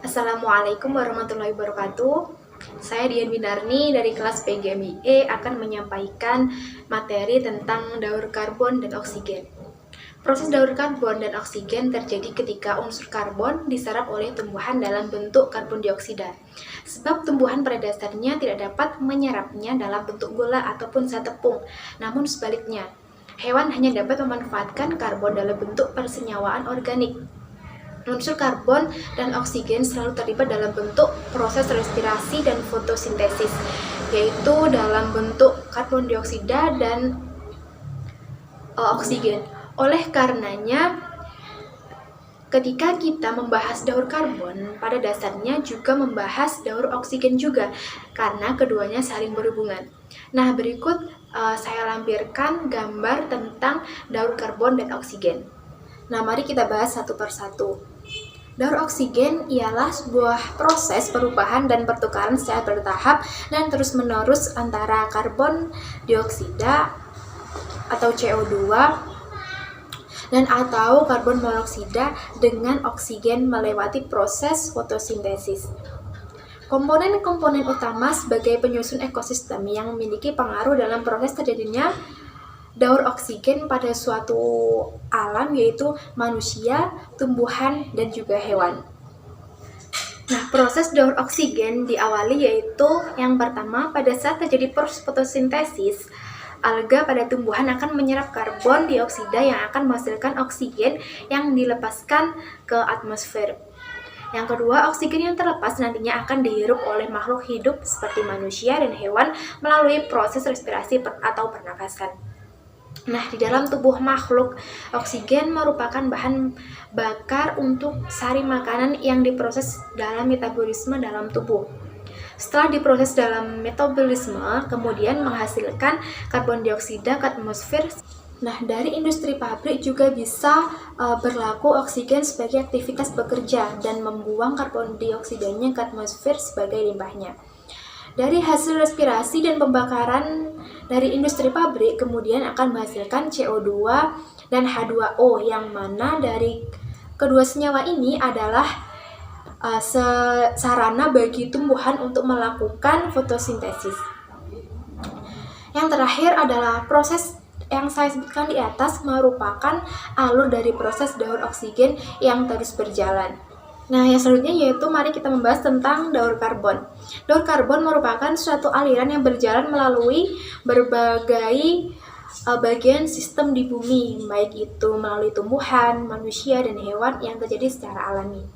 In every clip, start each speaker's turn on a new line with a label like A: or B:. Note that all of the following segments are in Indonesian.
A: Assalamualaikum warahmatullahi wabarakatuh. Saya Dian Winarni dari kelas PGMIE akan menyampaikan materi tentang daur karbon dan oksigen. Proses daur karbon dan oksigen terjadi ketika unsur karbon diserap oleh tumbuhan dalam bentuk karbon dioksida. Sebab tumbuhan pada dasarnya tidak dapat menyerapnya dalam bentuk gula ataupun zat tepung, namun sebaliknya. Hewan hanya dapat memanfaatkan karbon dalam bentuk persenyawaan organik. Unsur karbon dan oksigen selalu terlibat dalam bentuk proses respirasi dan fotosintesis, yaitu dalam bentuk karbon dioksida dan oksigen. Oleh karenanya, ketika kita membahas daur karbon, pada dasarnya juga membahas daur oksigen juga, karena keduanya saling berhubungan. Nah, berikut saya lampirkan gambar tentang daur karbon dan oksigen. Nah, mari kita bahas satu persatu. Daur oksigen ialah sebuah proses perubahan dan pertukaran secara bertahap dan terus-menerus antara karbon dioksida atau CO2 dan atau karbon monoksida dengan oksigen melewati proses fotosintesis. Komponen-komponen utama sebagai penyusun ekosistem yang memiliki pengaruh dalam proses terjadinya daur oksigen pada suatu alam, yaitu manusia, tumbuhan, dan juga hewan. Nah, proses daur oksigen diawali yaitu yang pertama, pada saat terjadi proses fotosintesis, alga pada tumbuhan akan menyerap karbon dioksida yang akan menghasilkan oksigen yang dilepaskan ke atmosfer. Yang kedua, oksigen yang terlepas nantinya akan dihirup oleh makhluk hidup seperti manusia dan hewan melalui proses respirasi atau pernafasan. Nah, di dalam tubuh makhluk, oksigen merupakan bahan bakar untuk sari makanan yang diproses dalam metabolisme dalam tubuh. Setelah diproses dalam metabolisme, kemudian menghasilkan karbon dioksida ke atmosfer. Nah, dari industri pabrik juga bisa berlaku oksigen sebagai aktivitas bekerja dan membuang karbon dioksidanya ke atmosfer sebagai limbahnya. Dari hasil respirasi dan pembakaran dari industri pabrik kemudian akan menghasilkan CO2 dan H2O, yang mana dari kedua senyawa ini adalah sarana bagi tumbuhan untuk melakukan fotosintesis. Yang terakhir adalah proses yang saya sebutkan di atas merupakan alur dari proses daur oksigen yang terus berjalan. Nah, yang selanjutnya yaitu mari kita membahas tentang daur karbon. Daur karbon merupakan suatu aliran yang berjalan melalui berbagai bagian sistem di bumi, baik itu melalui tumbuhan, manusia, dan hewan yang terjadi secara alami.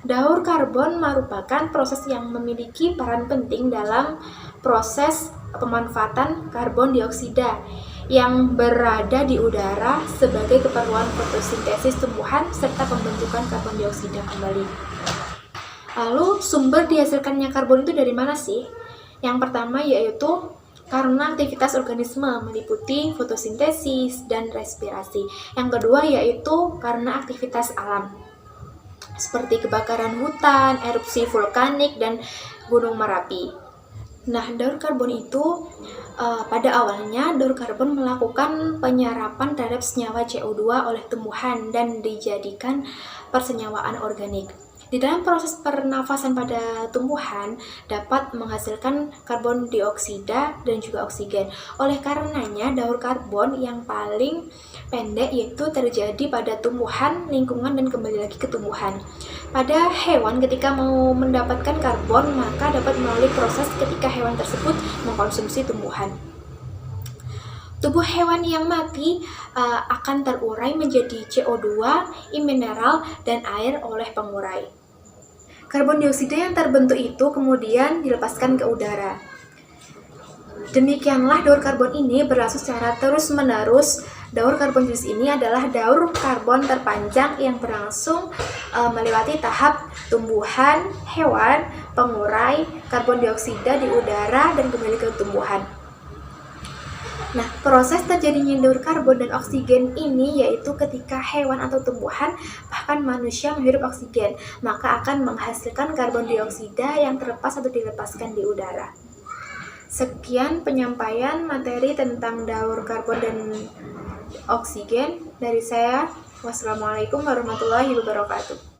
A: Daur karbon merupakan proses yang memiliki peran penting dalam proses pemanfaatan karbon dioksida yang berada di udara sebagai keperluan fotosintesis tumbuhan serta pembentukan karbon dioksida kembali. Lalu sumber dihasilkannya karbon itu dari mana sih? Yang pertama yaitu karena aktivitas organisme meliputi fotosintesis dan respirasi. Yang kedua yaitu karena aktivitas alam seperti kebakaran hutan, erupsi vulkanik, dan gunung Merapi. Nah, daur karbon itu pada awalnya daur karbon melakukan penyerapan terhadap senyawa CO2 oleh tumbuhan dan dijadikan persenyawaan organik. Di dalam proses pernafasan pada tumbuhan dapat menghasilkan karbon dioksida dan juga oksigen. Oleh karenanya, daur karbon yang paling pendek yaitu terjadi pada tumbuhan, lingkungan, dan kembali lagi ke tumbuhan. Pada hewan, ketika mau mendapatkan karbon, maka dapat melalui proses ketika hewan tersebut mengkonsumsi tumbuhan. Tubuh hewan yang mati akan terurai menjadi CO2, mineral, dan air oleh pengurai. Karbon dioksida yang terbentuk itu kemudian dilepaskan ke udara. Demikianlah daur karbon ini berlangsung secara terus-menerus. Daur karbon jenis ini adalah daur karbon terpanjang yang berlangsung melewati tahap tumbuhan, hewan, pengurai, karbon dioksida di udara, dan kembali ke tumbuhan. Nah, proses terjadinya daur karbon dan oksigen ini yaitu ketika hewan atau tumbuhan, bahkan manusia menghirup oksigen, maka akan menghasilkan karbon dioksida yang terlepas atau dilepaskan di udara. Sekian penyampaian materi tentang daur karbon dan oksigen dari saya. Wassalamualaikum warahmatullahi wabarakatuh.